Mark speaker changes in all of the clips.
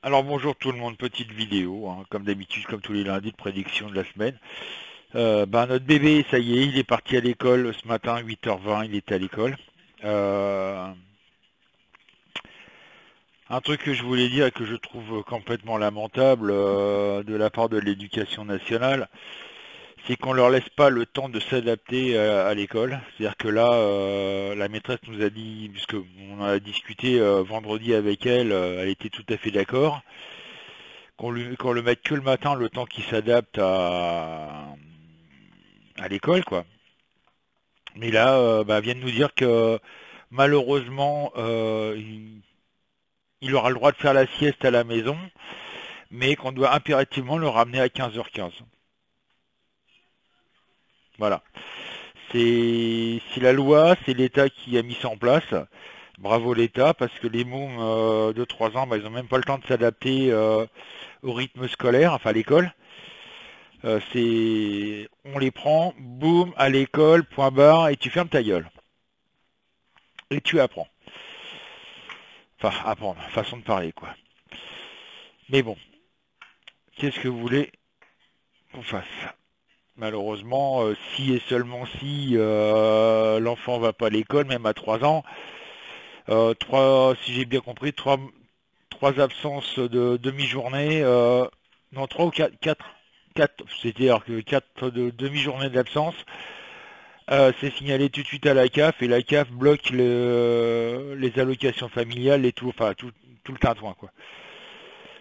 Speaker 1: Alors bonjour tout le monde, petite vidéo, hein, comme d'habitude, comme tous les lundis de prédiction de la semaine. Notre bébé, ça y est, il est parti à l'école ce matin, 8h20, il était à l'école. Euh, un truc que je voulais dire et que je trouve complètement lamentable de la part de l'éducation nationale, c'est qu'on leur laisse pas le temps de s'adapter à l'école. C'est-à-dire que là, la maîtresse nous a dit, puisque on a discuté vendredi avec elle, elle était tout à fait d'accord. Qu'on le mette que le matin, le temps qu'il s'adapte à l'école, quoi. Mais là, elle vient de nous dire que malheureusement, il aura le droit de faire la sieste à la maison, mais qu'on doit impérativement le ramener à 15h15. Voilà. C'est la loi, c'est l'État qui a mis ça en place. Bravo l'État, parce que les mômes de 3 ans, ils n'ont même pas le temps de s'adapter au rythme scolaire, enfin à l'école. On les prend, boum, à l'école, point barre, et tu fermes ta gueule. Et tu apprends. Enfin, apprendre, façon de parler, quoi. Mais bon, qu'est-ce que vous voulez qu'on fasse? Malheureusement, si et seulement si l'enfant va pas à l'école, même à 3 ans, si j'ai bien compris, trois absences de demi-journée, non, 3 ou 4, c'est-à-dire que 4 de demi-journée d'absence, c'est signalé tout de suite à la CAF et la CAF bloque les allocations familiales et tout, enfin tout le tintouin, quoi.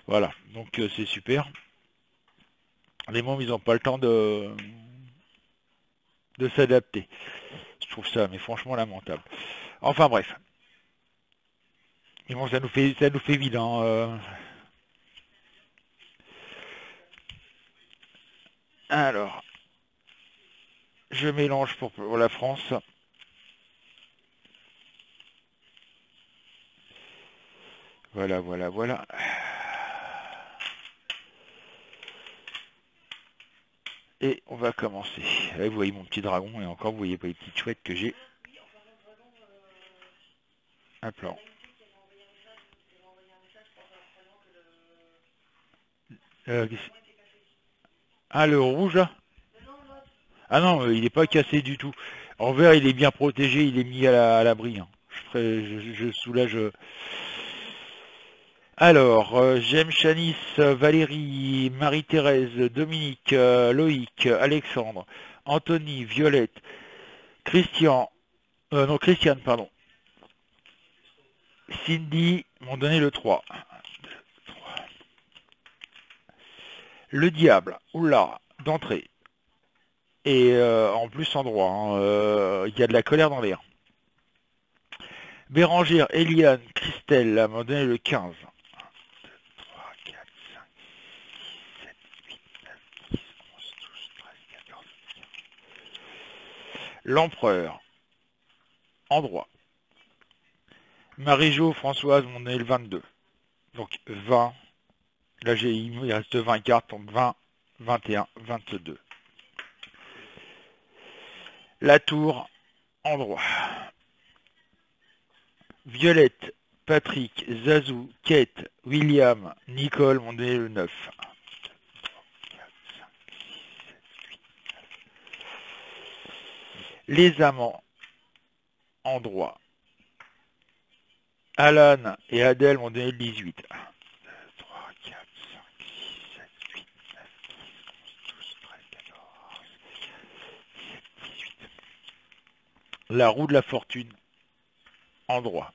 Speaker 1: Voilà, donc c'est super. Les mômes, ils n'ont pas le temps de s'adapter. Je trouve ça, mais franchement, lamentable. Enfin bref. Mais bon, ça nous fait vide, hein. Alors, je mélange pour la France. Voilà, voilà, voilà. Et on va commencer. Là, vous voyez mon petit dragon, et encore, vous voyez pas les petites chouettes que j'ai à plan. Euh, le rouge, là. Ah non, il n'est pas cassé du tout. En vert, il est bien protégé, il est mis à l'abri, hein. Je soulage. Alors, j'aime Chanice, Valérie, Marie-Thérèse, Dominique, Loïc, Alexandre, Anthony, Violette, Christian, non, Christiane, pardon. Cindy m'ont donné le 3. Le diable, oula, d'entrée. Et en plus en droit, hein, il y a de la colère dans l'air. Bérangère, Eliane, Christelle, m'ont donné le 15. 3, 4, 5, 6, 7, 8, 9, 10, 11, 12, 13, 14, 15. L'empereur, en droit. Marie-Jo, Françoise m'ont donné le 22. Donc 20. Là, il reste 20 cartes, donc 20, 21, 22. La tour, en droit. Violette, Patrick, Zazou, Kate, William, Nicole m'ont donné le 9. 8. Les amants, en droit. Alan et Adèle m'ont donné le 18. 1, 2, 3, 4, 5, 6, 7, 8, 9, 10, 11, 12, 13, 14, 17, 18. La roue de la fortune, en droit.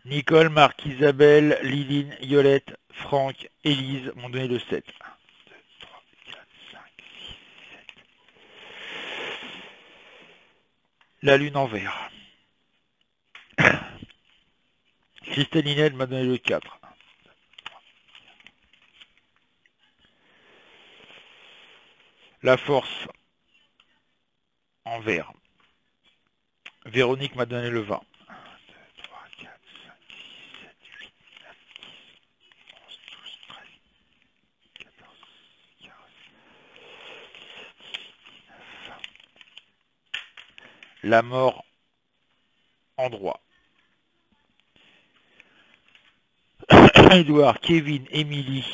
Speaker 1: Nicole, Marc, Isabelle, Liline, Yolette, Franck, Élise m'ont donné le 7. 1, 2, 3, 4, 5, 6, 7. La lune en vert. Christelle Linette m'a donné le 4. La force en vert. Véronique m'a donné le 20. 1, 2, 3, 4, 5, 6, 7, 8, 9, 10, 11, 12, 13, 14, 15, 17, 18, 19, 20. La mort en droit. Edouard, Kevin, Émilie,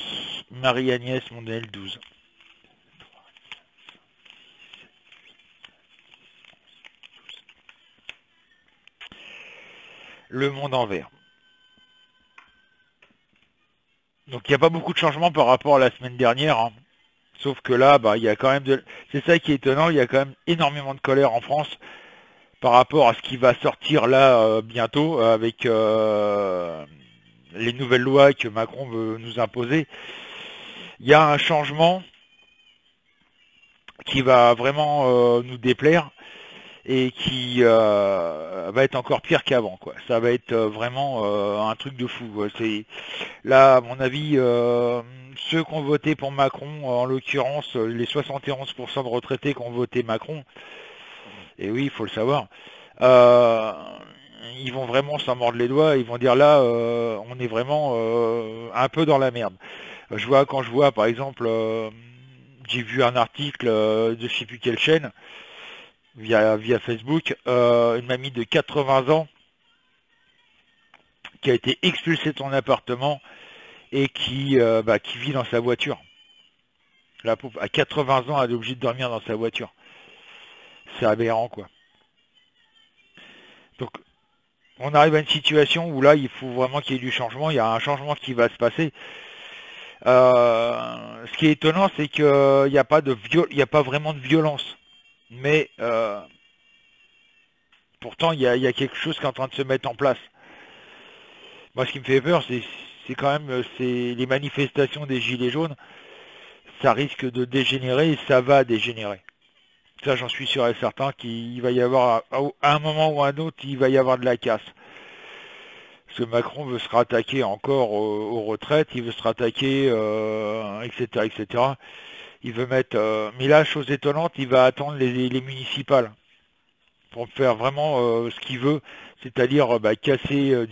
Speaker 1: Marie-Agnès, Mondenel 12. Le monde en vert. Donc il n'y a pas beaucoup de changements par rapport à la semaine dernière, hein. Sauf que là, bah, il y a quand même de... C'est ça qui est étonnant, il y a quand même énormément de colère en France par rapport à ce qui va sortir là bientôt avec les nouvelles lois que Macron veut nous imposer. Il y a un changement qui va vraiment nous déplaire et qui va être encore pire qu'avant, quoi. Ça va être vraiment un truc de fou. C'est là, à mon avis, ceux qui ont voté pour Macron, en l'occurrence les 71% de retraités qui ont voté Macron, et oui, il faut le savoir, euh, ils vont vraiment s'en mordre les doigts. Ils vont dire là, on est vraiment un peu dans la merde. Quand je vois, par exemple, j'ai vu un article de je sais plus quelle chaîne via Facebook, une mamie de 80 ans qui a été expulsée de son appartement et qui vit dans sa voiture. La pauvre, à 80 ans, elle est obligée de dormir dans sa voiture. C'est aberrant, quoi. Donc, on arrive à une situation où là, il faut vraiment qu'il y ait du changement. Il y a un changement qui va se passer. Ce qui est étonnant, c'est qu'il n'y a pas il y a pas vraiment de violence. Mais pourtant, il y a quelque chose qui est en train de se mettre en place. Moi, ce qui me fait peur, c'est quand même c'est les manifestations des Gilets jaunes. Ça risque de dégénérer et ça va dégénérer. Ça, j'en suis sûr et certain qu'il va y avoir, à un moment ou à un autre, il va y avoir de la casse. Parce que Macron veut se rattaquer encore aux retraites, il veut se rattaquer, etc., etc. Il veut mettre... mais là, chose étonnante, il va attendre les municipales pour faire vraiment ce qu'il veut, c'est-à-dire casser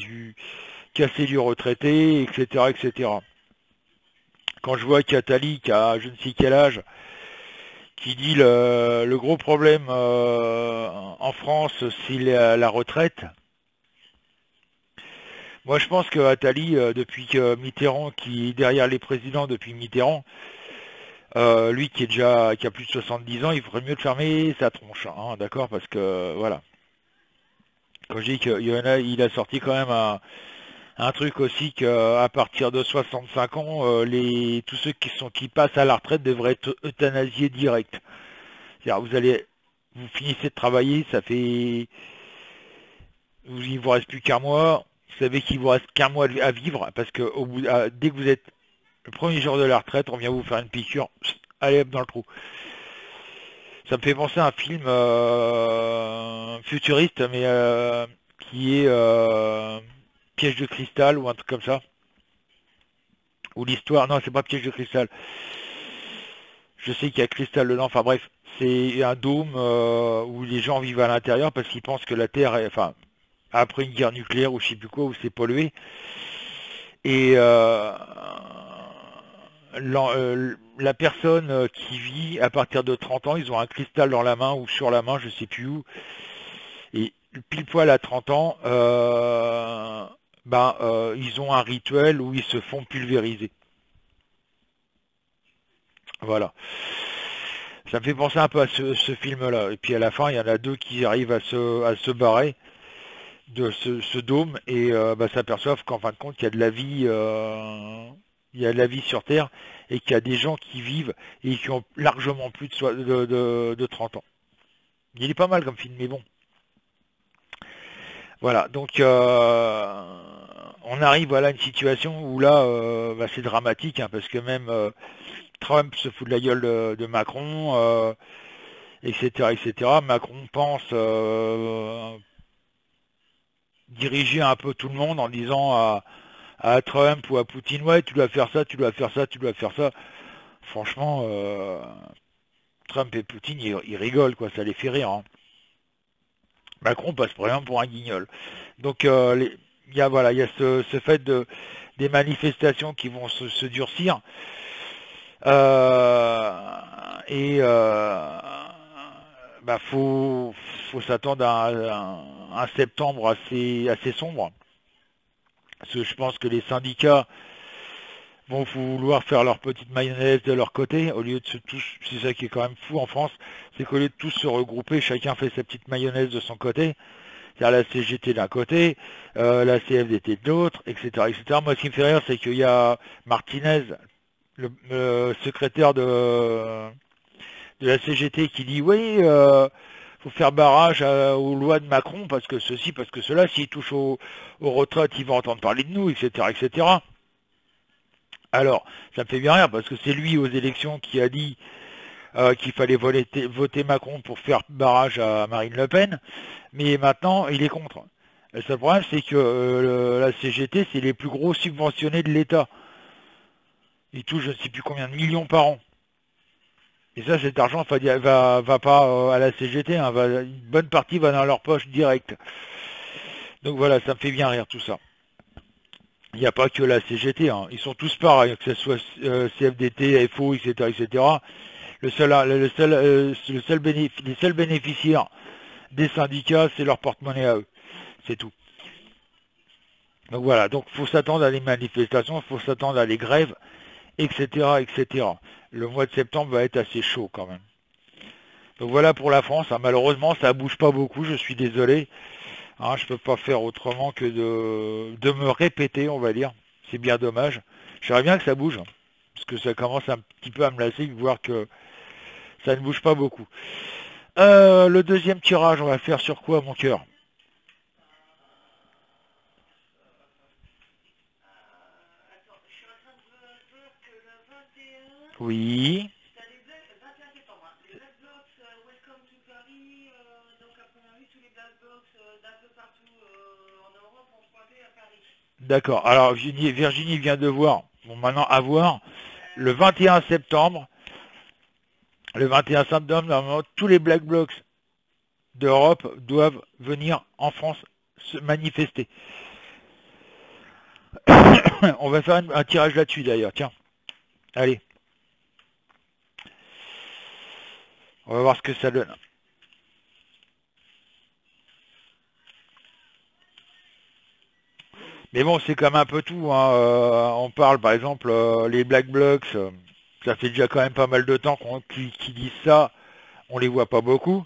Speaker 1: du retraité, etc., etc. Quand je vois qu'Attali, qui a je ne sais quel âge, qui dit le gros problème en France, c'est la retraite. Moi, je pense que Attali, depuis que Mitterrand, qui est derrière les présidents depuis Mitterrand, lui qui a plus de 70 ans, il ferait mieux de fermer sa tronche, hein, d'accord? Parce que voilà. Quand je dis il a sorti quand même un truc aussi qu'à partir de 65 ans, tous ceux qui passent à la retraite devraient être euthanasiés direct. C'est-à-dire vous finissez de travailler, il vous reste plus qu'un mois. Vous savez qu'il vous reste qu'un mois à vivre parce que dès que vous êtes le premier jour de la retraite, on vient vous faire une piqûre, allez hop dans le trou. Ça me fait penser à un film futuriste, mais qui est Piège de cristal ou un truc comme ça. Ou l'histoire, non, c'est pas Piège de cristal. Je sais qu'il y a cristal dedans, enfin bref, c'est un dôme où les gens vivent à l'intérieur parce qu'ils pensent que la Terre est, enfin, après une guerre nucléaire ou je sais plus quoi, où c'est pollué. Et la personne qui vit à partir de 30 ans, ils ont un cristal dans la main ou sur la main, je sais plus où. Et pile poil à 30 ans, ils ont un rituel où ils se font pulvériser. Voilà. Ça me fait penser un peu à ce film-là. Et puis à la fin, il y en a deux qui arrivent à se barrer de ce dôme et s'aperçoivent qu'en fin de compte, il y a de la vie, sur Terre et qu'il y a des gens qui vivent et qui ont largement plus de 30 ans. Il est pas mal comme film, mais bon. Voilà, donc on arrive à une situation où là, c'est dramatique, hein, parce que même Trump se fout de la gueule de Macron, etc., etc. Macron pense diriger un peu tout le monde en disant à Trump ou à Poutine, ouais, tu dois faire ça, tu dois faire ça, tu dois faire ça. Franchement, Trump et Poutine, ils rigolent, quoi, ça les fait rire, hein. Macron passe vraiment pour un guignol. Donc il y a ce fait des manifestations qui vont se durcir. Et faut s'attendre à un septembre assez sombre. Parce que je pense que les syndicats vont vouloir faire leur petite mayonnaise de leur côté, au lieu de se tous, c'est ça qui est quand même fou en France, c'est qu'au lieu de tous se regrouper, chacun fait sa petite mayonnaise de son côté, c'est-à-dire la CGT d'un côté, la CFDT de l'autre, etc., etc. Moi, ce qui me fait rire, c'est qu'il y a Martinez, le secrétaire de la CGT, qui dit oui, faut faire barrage aux lois de Macron parce que ceci, parce que cela, s'il touche aux retraites, ils vont entendre parler de nous, etc., etc. Alors, ça me fait bien rire parce que c'est lui aux élections qui a dit qu'il fallait voter Macron pour faire barrage à Marine Le Pen, mais maintenant il est contre. Le seul problème, c'est que la CGT, c'est les plus gros subventionnés de l'État. Ils touchent je ne sais plus combien de millions par an. Et ça, cet argent va pas à la CGT, hein, une bonne partie va dans leur poche directe. Donc voilà, ça me fait bien rire tout ça. Il n'y a pas que la CGT, hein. Ils sont tous pareils, que ce soit CFDT, FO, etc., etc. Les seuls bénéficiaires des syndicats, c'est leur porte-monnaie à eux. C'est tout. Donc voilà, donc faut s'attendre à des manifestations, faut s'attendre à des grèves, etc., etc. Le mois de septembre va être assez chaud quand même. Donc voilà pour la France, hein. Malheureusement, ça bouge pas beaucoup, je suis désolé. Hein, je peux pas faire autrement que de me répéter, on va dire. C'est bien dommage. J'aimerais bien que ça bouge, parce que ça commence un petit peu à me lasser de voir que ça ne bouge pas beaucoup. Le deuxième tirage, on va faire sur quoi, mon cœur? Oui. D'accord. Alors, Virginie vient de voir, bon, maintenant à voir, le 21 septembre, normalement, tous les Black Blocs d'Europe doivent venir en France se manifester. On va faire un tirage là-dessus d'ailleurs, tiens. Allez, on va voir ce que ça donne. Mais bon, c'est comme un peu tout, hein. On parle par exemple, les Black Blocs, ça fait déjà quand même pas mal de temps qu'ils disent ça, on les voit pas beaucoup.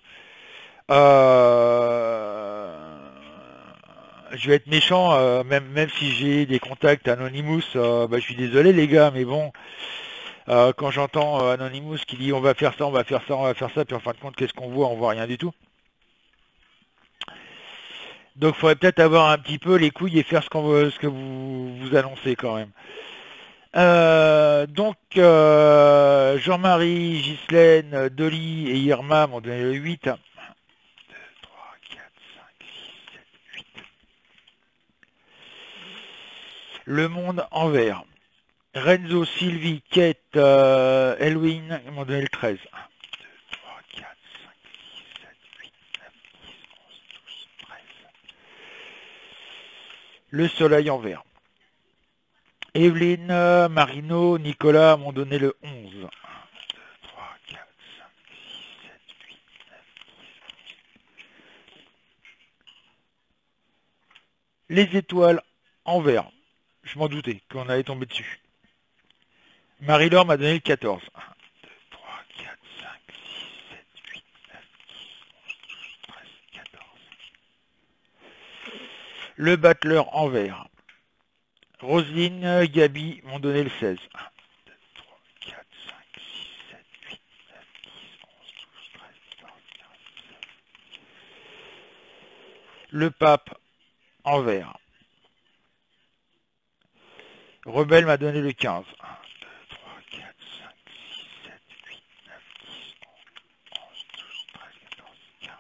Speaker 1: Je vais être méchant, même si j'ai des contacts Anonymous, bah, je suis désolé les gars, mais bon, quand j'entends Anonymous qui dit on va faire ça, on va faire ça, on va faire ça, puis en fin de compte, qu'est-ce qu'on voit? On voit rien du tout. Donc il faudrait peut-être avoir un petit peu les couilles et faire ce que vous annoncez quand même. Donc Jean-Marie, Ghislaine, Dolly et Irma m'ont donné le 8. 1, 2, 3, 4, 5, 6, 7, 8. Le monde en vert. Renzo, Sylvie, Kate, Elwin m'ont donné le 13. 1, 2, 3, 4, 5, 6, 7, 8, 9, 10, 11, 12, 13. Le soleil en vert. Evelyne, Marino, Nicolas m'ont donné le 11. 1, 2, 3, 4, 5, 6, 7, 8, 9, 10. Les étoiles en vert. Je m'en doutais qu'on allait tomber dessus. Marie-Laure m'a donné le 14. 1, 2, 3, 4, 5, 6, 7, 8, 9, 10, 11, 12, 13, 14. Le battleur en vert. Roselyne, Gabi m'ont donné le 16. 1, 2, 3, 4, 5, 6, 7, 8, 9, 10, 11, 12, 13, 14, 15, 16. Le pape en vert. Rebelle m'a donné le 15. 1, 2, 3, 4, 5, 6, 7, 8, 9, 10, 11, 12, 13, 14, 15.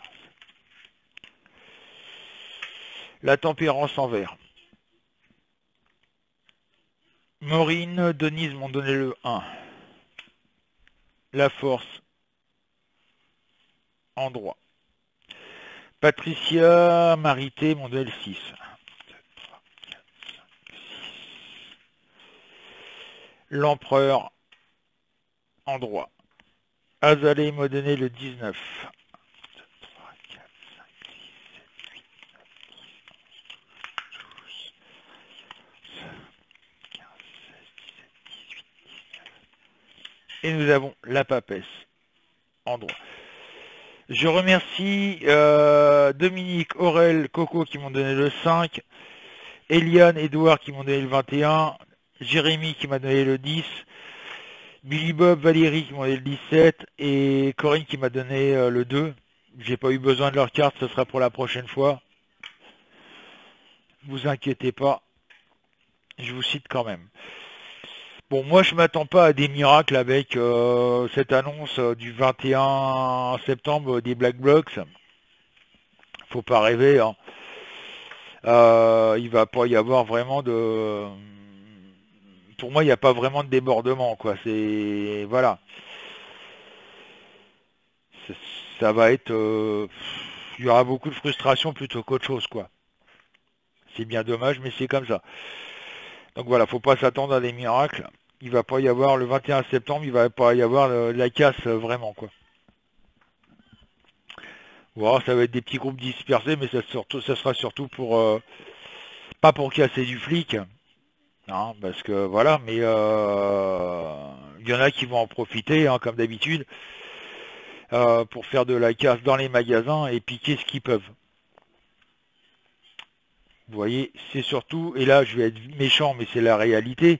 Speaker 1: La tempérance en vert. Maureen, Denise m'ont donné le 1. La force en droit. Patricia, Marité m'ont donné le 6. 1, 2, 3, 4, 5, 6. L'empereur en droit. Azalée m'a donné le 19. 1, 2, 3, 4, 5, 6, 7, 8, 9, 10, 11, 12, 13, 15, 16, 17, et nous avons la papesse en droit. Je remercie Dominique, Aurel, Coco qui m'ont donné le 5, Eliane, Edouard qui m'ont donné le 21, Jérémy qui m'a donné le 10, Billy Bob, Valérie qui m'ont donné le 17 et Corinne qui m'a donné le 2. J'ai pas eu besoin de leur carte, ce sera pour la prochaine fois. Vous inquiétez pas, je vous cite quand même. Bon, moi je m'attends pas à des miracles avec cette annonce du 21 septembre des Black Blocs. Faut pas rêver, hein. Il va pas y avoir vraiment de... Pour moi, il n'y a pas vraiment de débordement, quoi. C'est... Voilà. Ça va être... Il y aura beaucoup de frustration plutôt qu'autre chose, quoi. C'est bien dommage, mais c'est comme ça. Donc voilà, faut pas s'attendre à des miracles. Il va pas y avoir, le 21 septembre, il va pas y avoir la casse vraiment, quoi. Voilà, ça va être des petits groupes dispersés, mais ça sera surtout pour... pas pour casser du flic, hein, parce que voilà, mais il y en a qui vont en profiter, hein, comme d'habitude, pour faire de la casse dans les magasins et piquer ce qu'ils peuvent. Vous voyez, c'est surtout, et là je vais être méchant, mais c'est la réalité,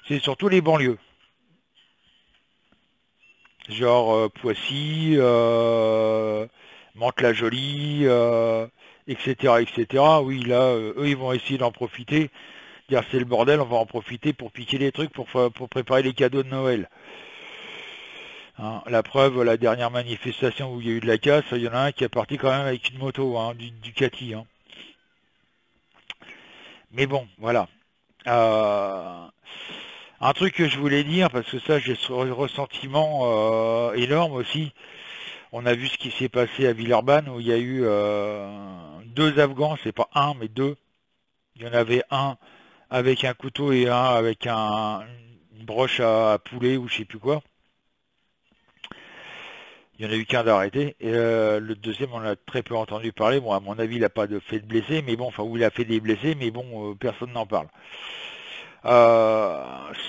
Speaker 1: c'est surtout les banlieues. Genre Poissy, Mantes-la-Jolie, etc., etc. Oui, là, eux, ils vont essayer d'en profiter. Dire c'est le bordel, on va en profiter pour piquer les trucs, pour préparer les cadeaux de Noël. Hein, la preuve, la dernière manifestation où il y a eu de la casse, il y en a un qui est parti quand même avec une moto, hein, du Ducati. Hein. Mais bon, voilà. Un truc que je voulais dire, parce que ça j'ai ce ressentiment énorme aussi. On a vu ce qui s'est passé à Villeurbanne où il y a eu 2 Afghans, c'est pas un mais 2. Il y en avait un avec un couteau et un avec une broche à poulet ou je sais plus quoi. Il n'y en a eu qu'un d'arrêté. Et le deuxième, on a très peu entendu parler. Bon, à mon avis, il n'a pas fait de blessés, mais bon, enfin, où il a fait des blessés, mais bon, personne n'en parle.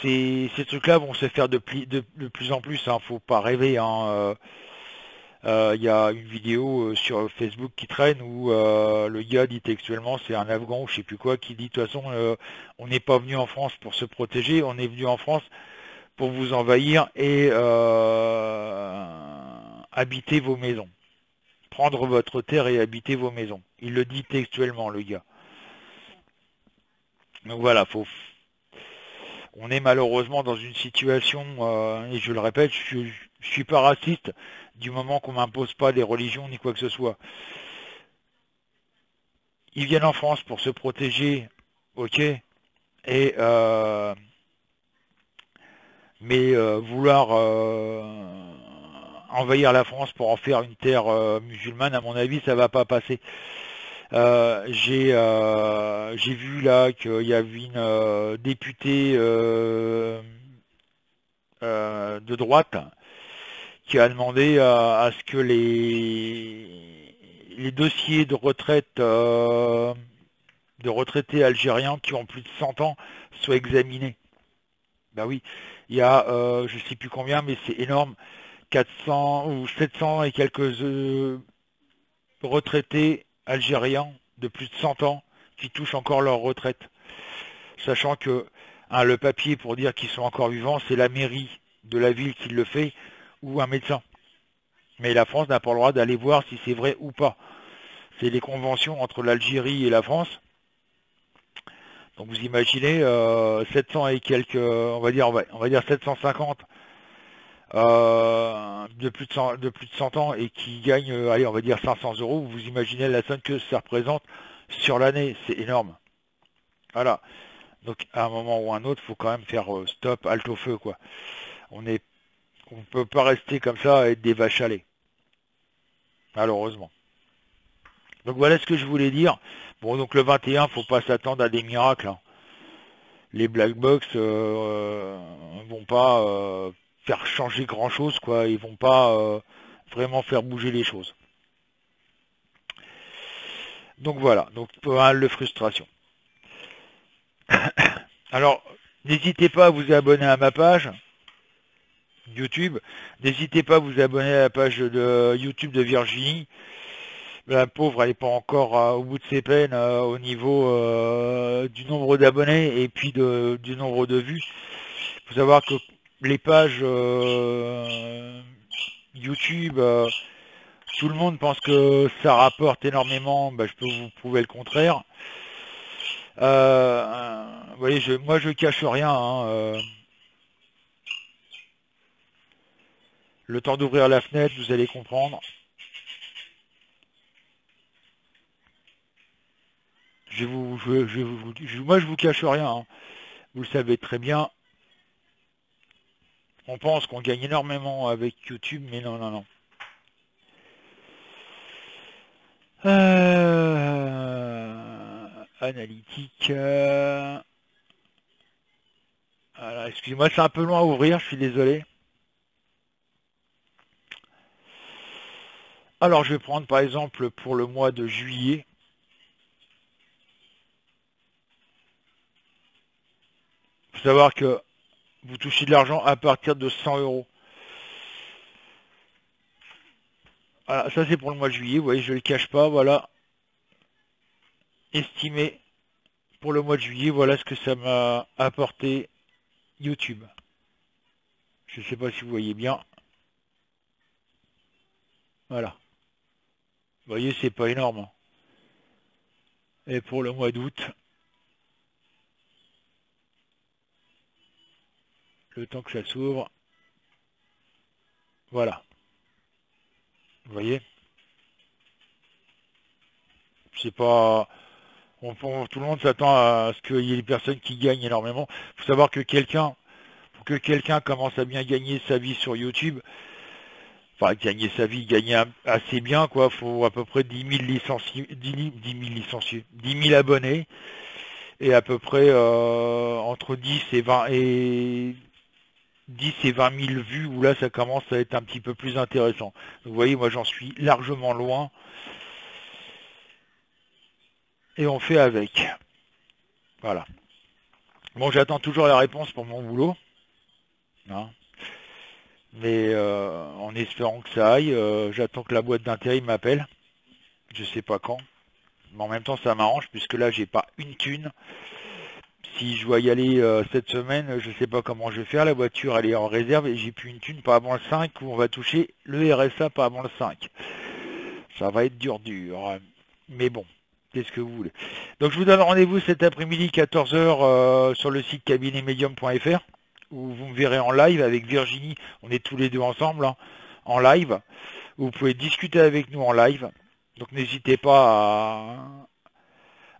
Speaker 1: Ces trucs-là vont se faire de plus en plus, hein, faut pas rêver. Hein, il y a une vidéo sur Facebook qui traîne où le gars dit textuellement, c'est un Afghan ou je sais plus quoi, qui dit de toute façon, on n'est pas venu en France pour se protéger, on est venu en France pour vous envahir et habiter vos maisons. Prendre votre terre et habiter vos maisons. Il le dit textuellement, le gars. Donc voilà, on est malheureusement dans une situation, et je le répète, je suis pas raciste du moment qu'on m'impose pas des religions ni quoi que ce soit. Ils viennent en France pour se protéger, ok, et mais vouloir envahir la France pour en faire une terre musulmane, à mon avis, ça va pas passer. J'ai vu là qu'il y avait une députée de droite qui a demandé à ce que les dossiers de retraite de retraités algériens qui ont plus de 100 ans soient examinés. Ben oui, il y a je sais plus combien, mais c'est énorme, 400 ou 700 et quelques retraités algériens de plus de 100 ans qui touchent encore leur retraite. Sachant que le papier pour dire qu'ils sont encore vivants, c'est la mairie de la ville qui le fait ou un médecin. Mais la France n'a pas le droit d'aller voir si c'est vrai ou pas. C'est les conventions entre l'Algérie et la France. Donc vous imaginez 700 et quelques, on va dire 750 de plus de 100 ans et qui gagnent, allez, on va dire 500 euros. Vous imaginez la somme que ça représente sur l'année, c'est énorme. Voilà. Donc à un moment ou à un autre, il faut quand même faire stop, halte au feu, quoi. On peut pas rester comme ça à être des vaches à lait. Malheureusement. Donc voilà ce que je voulais dire. Bon, donc le 21, faut pas s'attendre à des miracles. Hein. Les Black Box vont pas faire changer grand chose, quoi. Ils vont pas vraiment faire bouger les choses. Donc voilà, donc pas mal de frustration. Alors, n'hésitez pas à vous abonner à ma page. YouTube. N'hésitez pas à vous abonner à la page de YouTube de Virginie. La pauvre, elle n'est pas encore au bout de ses peines au niveau du nombre d'abonnés et puis du nombre de vues. Il faut savoir que les pages YouTube, tout le monde pense que ça rapporte énormément. Bah, je peux vous prouver le contraire. Vous voyez, moi je cache rien, hein, le temps d'ouvrir la fenêtre, vous allez comprendre. Moi je vous cache rien, hein. Vous le savez très bien. On pense qu'on gagne énormément avec YouTube, mais non, non, non. Analytique. Voilà, excusez-moi, c'est un peu loin à ouvrir, je suis désolé. Alors, je vais prendre par exemple pour le mois de juillet. Il faut savoir que vous touchez de l'argent à partir de 100 euros. Voilà, ça c'est pour le mois de juillet, vous voyez, je ne le cache pas, voilà. Estimé pour le mois de juillet, voilà ce que ça m'a apporté YouTube. Je ne sais pas si vous voyez bien. Voilà. Vous voyez, c'est pas énorme. Et pour le mois d'août, le temps que ça s'ouvre, voilà. Vous voyez, c'est pas... tout le monde s'attend à ce qu'il y ait des personnes qui gagnent énormément. Il faut savoir que pour que quelqu'un commence à bien gagner sa vie sur YouTube, enfin gagner sa vie, gagner assez bien, quoi, faut à peu près 10 000 licenciés, 10 000 abonnés, et à peu près entre 10 et 20 000 vues, où là ça commence à être un petit peu plus intéressant. Donc, vous voyez, moi j'en suis largement loin, et on fait avec. Voilà. Bon, j'attends toujours la réponse pour mon boulot, hein. Mais en espérant que ça aille, j'attends que la boîte d'intérim m'appelle. Je sais pas quand. Mais en même temps, ça m'arrange puisque là, j'ai pas une thune. Si je dois y aller cette semaine, je sais pas comment je vais faire. La voiture, elle est en réserve et j'ai plus une thune, pas avant le 5, où on va toucher le RSA, pas avant le 5. Ça va être dur. Mais bon, qu'est-ce que vous voulez. Donc, je vous donne rendez-vous cet après-midi, 14 h, sur le site cabinetmedium.fr, où vous me verrez en live avec Virginie. On est tous les deux ensemble, hein, en live. Vous pouvez discuter avec nous en live. Donc, n'hésitez pas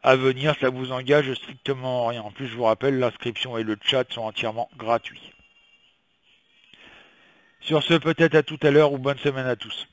Speaker 1: à venir, ça vous engage strictement rien. En plus, je vous rappelle, l'inscription et le chat sont entièrement gratuits. Sur ce, peut-être à tout à l'heure ou bonne semaine à tous.